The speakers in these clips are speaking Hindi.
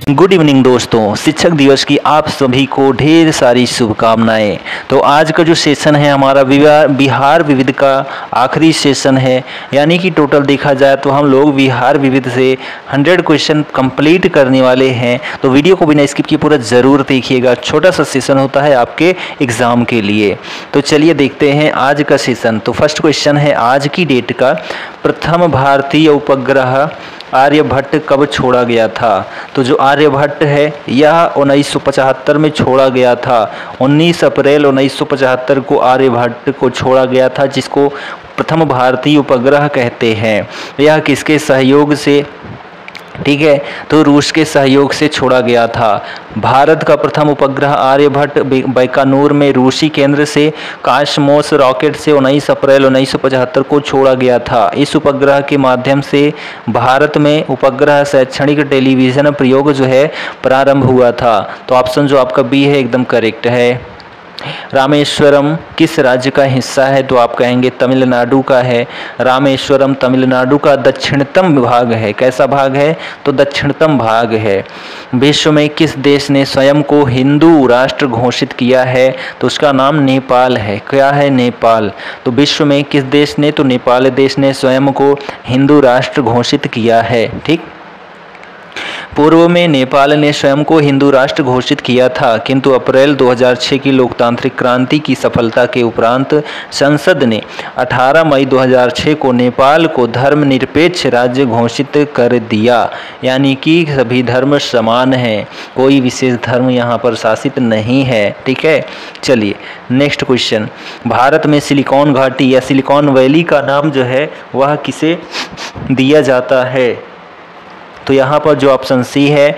गुड इवनिंग दोस्तों, शिक्षक दिवस की आप सभी को ढेर सारी शुभकामनाएं। तो आज का जो सेशन है हमारा बिहार विविध का आखिरी सेशन है, यानी कि टोटल देखा जाए तो हम लोग बिहार विविध से 100 क्वेश्चन कंप्लीट करने वाले हैं। तो वीडियो को बिना स्किप किए पूरा ज़रूर देखिएगा, छोटा सा सेशन होता है आपके एग्ज़ाम के लिए। तो चलिए देखते हैं आज का सेशन। तो फर्स्ट क्वेश्चन है आज की डेट का, प्रथम भारतीय उपग्रह आर्यभट्ट कब छोड़ा गया था। तो जो आर्यभट्ट है यह 1975 में छोड़ा गया था। 19 अप्रैल 1975 को आर्यभट्ट को छोड़ा गया था, जिसको प्रथम भारतीय उपग्रह कहते हैं। यह किसके सहयोग से, ठीक है, तो रूस के सहयोग से छोड़ा गया था। भारत का प्रथम उपग्रह आर्यभट्ट बैकानूर में रूसी केंद्र से कॉस्मोस रॉकेट से 19 अप्रैल 1975 को छोड़ा गया था। इस उपग्रह के माध्यम से भारत में उपग्रह शैक्षणिक टेलीविज़न प्रयोग जो है प्रारंभ हुआ था। तो ऑप्शन जो आपका बी है एकदम करेक्ट है। रामेश्वरम किस राज्य का हिस्सा है, तो आप कहेंगे तमिलनाडु का है। रामेश्वरम तमिलनाडु का दक्षिणतम भाग है। कैसा भाग है, तो दक्षिणतम भाग है। विश्व में किस देश ने स्वयं को हिंदू राष्ट्र घोषित किया है, तो उसका नाम नेपाल है। क्या है, नेपाल। तो विश्व में किस देश ने, तो नेपाल देश ने स्वयं को हिंदू राष्ट्र घोषित किया है। ठीक, पूर्व में नेपाल ने स्वयं को हिंदू राष्ट्र घोषित किया था, किंतु अप्रैल 2006 की लोकतांत्रिक क्रांति की सफलता के उपरांत संसद ने 18 मई 2006 को नेपाल को धर्मनिरपेक्ष राज्य घोषित कर दिया। यानी कि सभी धर्म समान हैं, कोई विशेष धर्म यहाँ पर शासित नहीं है। ठीक है, चलिए नेक्स्ट क्वेश्चन। भारत में सिलिकॉन घाटी या सिलिकॉन वैली का नाम जो है वह किसे दिया जाता है। तो यहाँ पर जो ऑप्शन सी है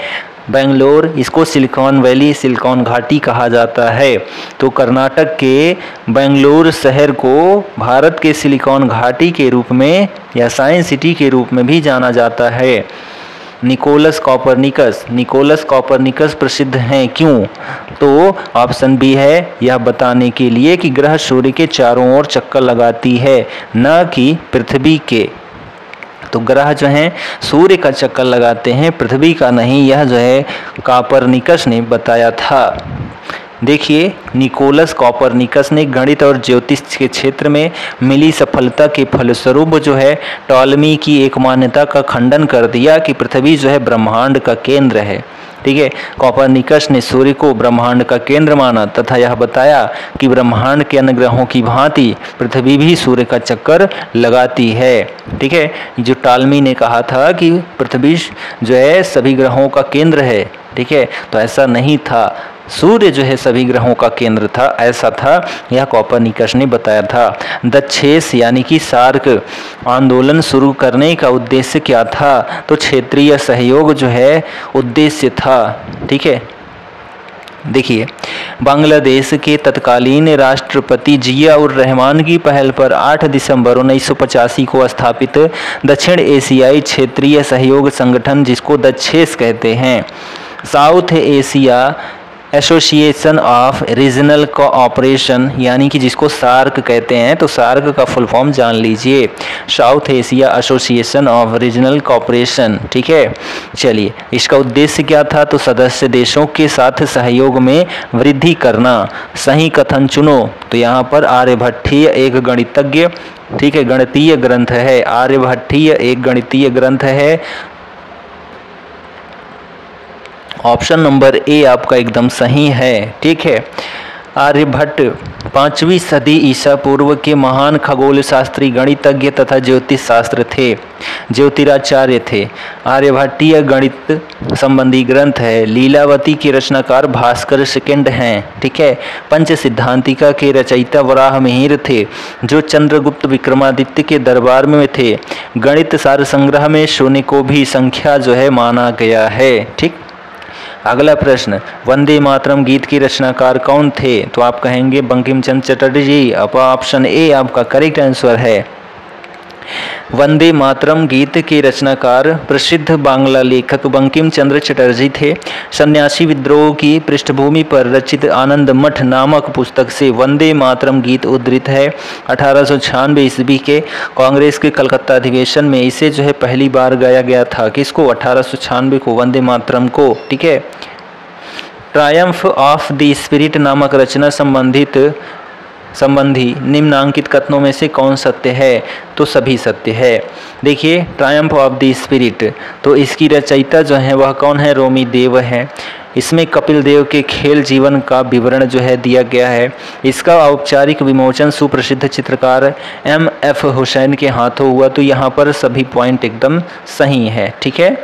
बेंगलोर, इसको सिलिकॉन वैली सिलिकॉन घाटी कहा जाता है। तो कर्नाटक के बेंगलोर शहर को भारत के सिलिकॉन घाटी के रूप में या साइंस सिटी के रूप में भी जाना जाता है। निकोलस कॉपरनिकस प्रसिद्ध हैं, क्यों। तो ऑप्शन बी है यह बताने के लिए कि ग्रह सूर्य के चारों ओर चक्कर लगाती है, न कि पृथ्वी के। तो ग्रह जो हैं सूर्य का चक्कर लगाते हैं, पृथ्वी का नहीं। यह जो है कॉपरनिकस ने बताया था। देखिए, निकोलस कॉपरनिकस ने गणित और ज्योतिष के क्षेत्र में मिली सफलता के फलस्वरूप जो है टॉलमी की एक मान्यता का खंडन कर दिया कि पृथ्वी जो है ब्रह्मांड का केंद्र है। ठीक है, कॉपरनिकस ने सूर्य को ब्रह्मांड का केंद्र माना तथा यह बताया कि ब्रह्मांड के अन्य ग्रहों की भांति पृथ्वी भी सूर्य का चक्कर लगाती है। ठीक है, जो टॉलमी ने कहा था कि पृथ्वी जो है सभी ग्रहों का केंद्र है। ठीक है, तो ऐसा नहीं था, सूर्य जो है सभी ग्रहों का केंद्र था, ऐसा था, यह कॉपरनिकस ने बताया था। दक्षेस यानी कि सार्क आंदोलन शुरू करने का उद्देश्य क्या था, तो क्षेत्रीय सहयोग जो है उद्देश्य था। ठीक है, देखिए, बांग्लादेश के तत्कालीन राष्ट्रपति जिया उर रहमान की पहल पर 8 दिसंबर 1985 को स्थापित दक्षिण एशियाई क्षेत्रीय सहयोग संगठन, जिसको दक्षेस कहते हैं, south Asia association of regional cooperation, यानी कि जिसको सार्क कहते हैं, तो सार्क का फुल फॉर्म जान लीजिए, south Asia association of regional cooperation. ठीक है, चलिए इसका उद्देश्य क्या था, तो सदस्य देशों के साथ सहयोग में वृद्धि करना। सही कथन चुनो, तो यहाँ पर आर्यभट्टीय एक गणितज्ञ, ठीक है, गणितीय ग्रंथ है। आर्यभट्टीय एक गणितीय ग्रंथ है। ऑप्शन नंबर ए आपका एकदम सही है। ठीक है, आर्यभट्ट 5वीं सदी ईसा पूर्व के महान खगोल शास्त्री, गणितज्ञ तथा ज्योतिष शास्त्र थे, ज्योतिराचार्य थे। आर्यभट्टीय गणित संबंधी ग्रंथ है। लीलावती के रचनाकार भास्कर सेकंड हैं। ठीक है, पंच सिद्धांतिका के रचयिता वराह मिहिर थे, जो चंद्रगुप्त विक्रमादित्य के दरबार में थे। गणित सार संग्रह में शून्य को भी संख्या जो है माना गया है। ठीक, अगला प्रश्न, वंदे मातरम गीत के रचनाकार कौन थे, तो आप कहेंगे बंकिम चंद्र चटर्जी। अब ऑप्शन ए आपका करेक्ट आंसर है। वंदे मातरम गीत के रचनाकार प्रसिद्ध बांग्ला लेखक बंकिम चंद्र चटर्जी थे। सन्यासी विद्रोह की पृष्ठभूमि पर रचित आनंद मठ नामक पुस्तक से वंदे मातरम गीत उद्धृत है। 1896 ईस्वी के कांग्रेस के कलकत्ता अधिवेशन में इसे जो है पहली बार गाया गया था। किसको? 1896 को वंदे मातरम को। ठीक है। ट्रायम्फ ऑफ द स्पिरिट नामक रचना संबंधी निम्नांकित कथनों में से कौन सत्य है? तो सभी सत्य है। देखिए, ट्रायम्फ ऑफ द स्पिरिट, तो इसकी रचयिता जो है वह कौन है? रोमी देव है। इसमें कपिल देव के खेल जीवन का विवरण जो है दिया गया है। इसका औपचारिक विमोचन सुप्रसिद्ध चित्रकार M.F. हुसैन के हाथों हुआ। तो यहाँ पर सभी पॉइंट एकदम सही है। ठीक है।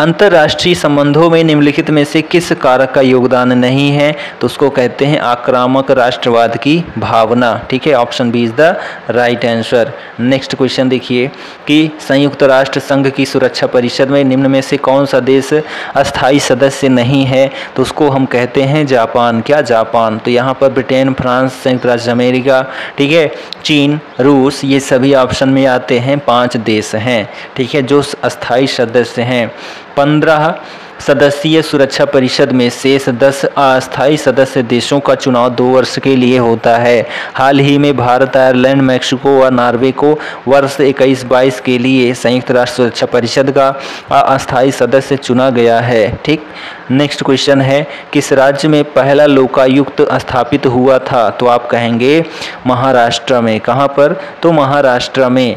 अंतर्राष्ट्रीय संबंधों में निम्नलिखित में से किस कारक का योगदान नहीं है? तो उसको कहते हैं आक्रामक राष्ट्रवाद की भावना। ठीक है। Option B is the right answer. Next question देखिए कि संयुक्त राष्ट्र संघ की सुरक्षा परिषद में निम्न में से कौन सा देश अस्थायी सदस्य नहीं है? तो उसको हम कहते हैं जापान। क्या? जापान। तो यहाँ पर ब्रिटेन, फ्रांस, संयुक्त राज्य अमेरिका, ठीक है, चीन, रूस, ये सभी ऑप्शन में आते हैं। 5 देश हैं, ठीक है, जो अस्थायी सदस्य हैं। 15 सदस्यीय सुरक्षा परिषद में शेष 10 अस्थायी सदस्य देशों का चुनाव 2 वर्ष के लिए होता है। हाल ही में भारत, आयरलैंड, मैक्सिको व नॉर्वे को वर्ष 21-22 के लिए संयुक्त राष्ट्र सुरक्षा परिषद का अस्थायी सदस्य चुना गया है। ठीक। नेक्स्ट क्वेश्चन है, किस राज्य में पहला लोकायुक्त स्थापित हुआ था? तो आप कहेंगे महाराष्ट्र में। कहाँ पर? तो महाराष्ट्र में।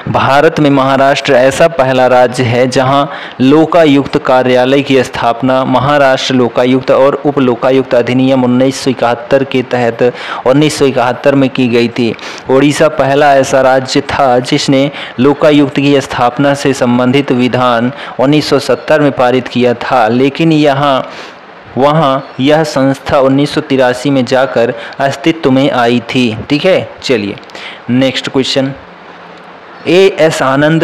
भारत में महाराष्ट्र ऐसा पहला राज्य है जहां लोकायुक्त कार्यालय की स्थापना महाराष्ट्र लोकायुक्त और उप लोकायुक्त अधिनियम 1971 के तहत 1971 में की गई थी। ओडिशा पहला ऐसा राज्य था जिसने लोकायुक्त की स्थापना से संबंधित विधान 1970 में पारित किया था, लेकिन वहाँ यह संस्था 1983 में जाकर अस्तित्व में आई थी। ठीक है। चलिए नेक्स्ट क्वेश्चन। A.S. आनंद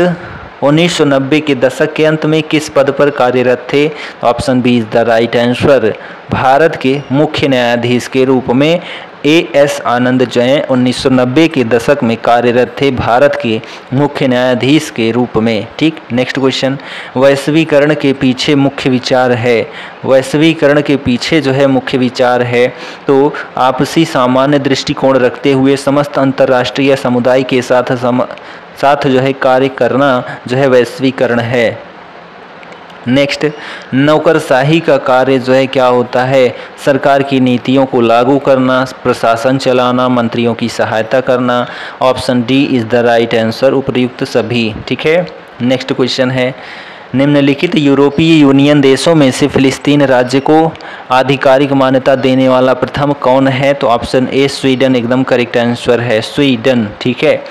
1990 के दशक के अंत में किस पद पर कार्यरत थे? Option B is the right answer. Bharat के मुख्य न्यायाधीश के रूप में A.S. आनंद जो हैं 1990 के दशक में कार्यरत थे, भारत के मुख्य न्यायाधीश के रूप में। ठीक। Next question. वैश्वीकरण के पीछे मुख्य विचार है। वैश्वीकरण के पीछे जो है मुख्य विचार है तो आपसी सामान्य दृष्टिकोण रखते हुए समस्त अंतर्राष्ट्रीय समुदाय के साथ जो है कार्य करना जो है वैश्वीकरण है। नेक्स्ट, नौकरशाही का कार्य जो है क्या होता है? सरकार की नीतियों को लागू करना, प्रशासन चलाना, मंत्रियों की सहायता करना। Option D is the right answer, उपर्युक्त सभी। ठीक है। नेक्स्ट क्वेश्चन है, निम्नलिखित यूरोपीय यूनियन देशों में से फिलिस्तीन राज्य को आधिकारिक मान्यता देने वाला प्रथम कौन है? तो ऑप्शन ए स्वीडन एकदम करेक्ट आंसर है, स्वीडन। ठीक है।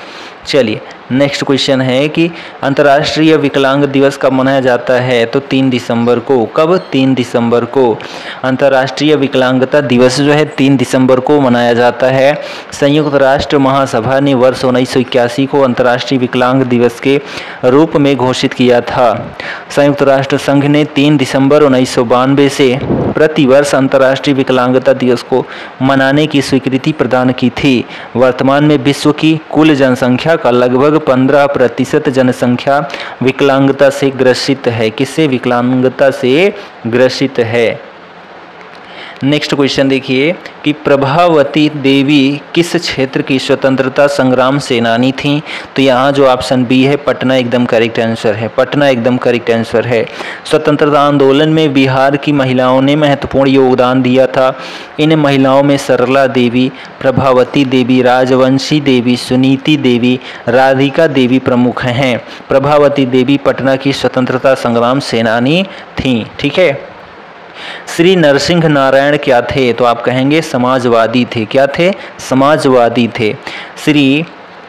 चलिए नेक्स्ट क्वेश्चन है कि अंतर्राष्ट्रीय विकलांग दिवस कब मनाया जाता है? तो 3 दिसंबर को। कब? 3 दिसंबर को। अंतर्राष्ट्रीय विकलांगता दिवस जो है 3 दिसंबर को मनाया जाता है। संयुक्त राष्ट्र महासभा ने वर्ष 1981 को अंतर्राष्ट्रीय विकलांग दिवस के रूप में घोषित किया था। संयुक्त राष्ट्र संघ ने 3 दिसंबर 1992 से प्रतिवर्ष अंतर्राष्ट्रीय विकलांगता दिवस को मनाने की स्वीकृति प्रदान की थी। वर्तमान में विश्व की कुल जनसंख्या का लगभग 15% जनसंख्या विकलांगता से ग्रसित है। किससे? विकलांगता से ग्रसित है। नेक्स्ट क्वेश्चन देखिए कि प्रभावती देवी किस क्षेत्र की स्वतंत्रता संग्राम सेनानी थीं? तो यहाँ जो ऑप्शन बी है पटना एकदम करेक्ट आंसर है। पटना एकदम करेक्ट आंसर है। स्वतंत्रता आंदोलन में बिहार की महिलाओं ने महत्वपूर्ण योगदान दिया था। इन महिलाओं में सरला देवी, प्रभावती देवी, राजवंशी देवी, सुनीति देवी, राधिका देवी प्रमुख हैं। प्रभावती देवी पटना की स्वतंत्रता संग्राम सेनानी थीं। ठीक है। श्री नरसिंह नारायण क्या थे? तो आप कहेंगे समाजवादी थे। क्या थे? समाजवादी थे। श्री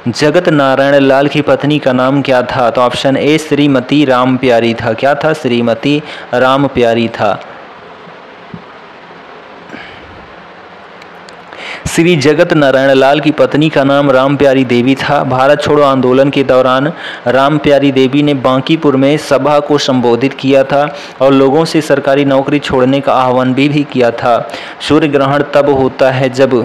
जगत नारायण लाल की पत्नी का नाम क्या था? तो ऑप्शन ए श्रीमती राम प्यारी था। क्या था? श्रीमती राम प्यारी था। श्री जगत नारायण लाल की पत्नी का नाम राम प्यारी देवी था। भारत छोड़ो आंदोलन के दौरान राम प्यारी देवी ने बांकीपुर में सभा को संबोधित किया था और लोगों से सरकारी नौकरी छोड़ने का आह्वान भी किया था। सूर्य ग्रहण तब होता है जब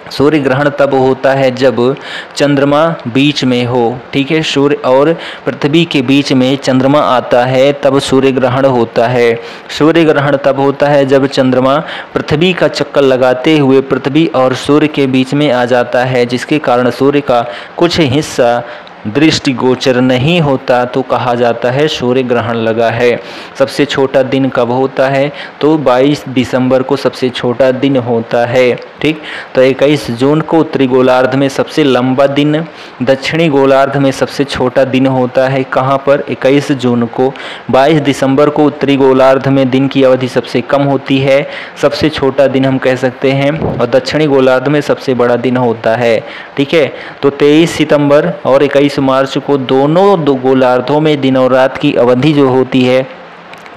सूर्य ग्रहण तब होता है जब चंद्रमा बीच में हो, ठीक है। सूर्य और पृथ्वी के बीच में चंद्रमा आता है तब सूर्य ग्रहण होता है। सूर्य ग्रहण तब होता है जब चंद्रमा पृथ्वी का चक्कर लगाते हुए पृथ्वी और सूर्य के बीच में आ जाता है, जिसके कारण सूर्य का कुछ हिस्सा दृष्टिगोचर नहीं होता, तो कहा जाता है सूर्य ग्रहण लगा है। सबसे छोटा दिन कब होता है? तो 22 दिसंबर को सबसे छोटा दिन होता है, ठीक। तो 21 जून को उत्तरी गोलार्ध में सबसे लंबा दिन, दक्षिणी गोलार्ध में सबसे छोटा दिन होता है। कहाँ पर? 21 जून को। 22 दिसंबर को उत्तरी गोलार्ध में दिन की अवधि सबसे कम होती है, सबसे छोटा दिन हम कह सकते हैं, और दक्षिणी गोलार्ध में सबसे बड़ा दिन होता है, ठीक है। तो 23 सितंबर और 21 मार्च को दोनों दो गोलार्धों में दिन और रात की अवधि जो होती है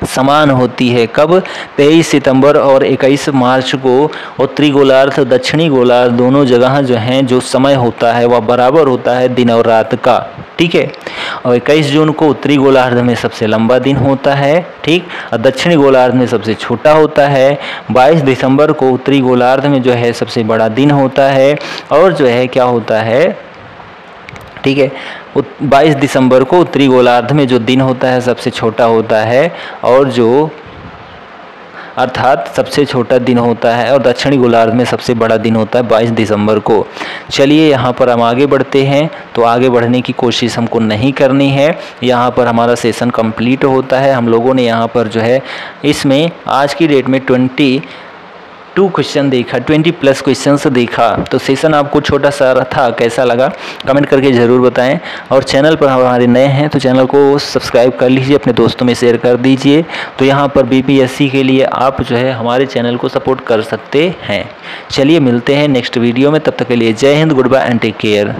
समान होती है। कब? 23 सितंबर और 21 मार्च को उत्तरी गोलार्ध दक्षिणी गोलार्ध दोनों जगह जो हैं जो समय होता है वह बराबर होता है दिन और रात का, ठीक है। और 21 जून को उत्तरी गोलार्ध में सबसे लंबा दिन होता है, ठीक, और दक्षिणी गोलार्ध में सबसे छोटा होता है। 22 दिसंबर को उत्तरी गोलार्ध में जो है सबसे बड़ा दिन होता है, और जो है क्या होता है, ठीक है, 22 दिसंबर को उत्तरी गोलार्ध में जो दिन होता है सबसे छोटा होता है, और जो अर्थात सबसे छोटा दिन होता है, और दक्षिणी गोलार्ध में सबसे बड़ा दिन होता है 22 दिसंबर को। चलिए यहाँ पर हम आगे बढ़ते हैं। तो आगे बढ़ने की कोशिश हमको नहीं करनी है, यहाँ पर हमारा सेशन कंप्लीट होता है। हम लोगों ने यहाँ पर जो है इसमें आज की डेट में 22 क्वेश्चन देखा, 20+ क्वेश्चंस देखा। तो सेशन आपको छोटा सा था, कैसा लगा कमेंट करके ज़रूर बताएं। और चैनल पर हमारे नए हैं तो चैनल को सब्सक्राइब कर लीजिए, अपने दोस्तों में शेयर कर दीजिए। तो यहाँ पर BPSC के लिए आप जो है हमारे चैनल को सपोर्ट कर सकते हैं। चलिए मिलते हैं नेक्स्ट वीडियो में, तब तक के लिए जय हिंद, goodbye and take care.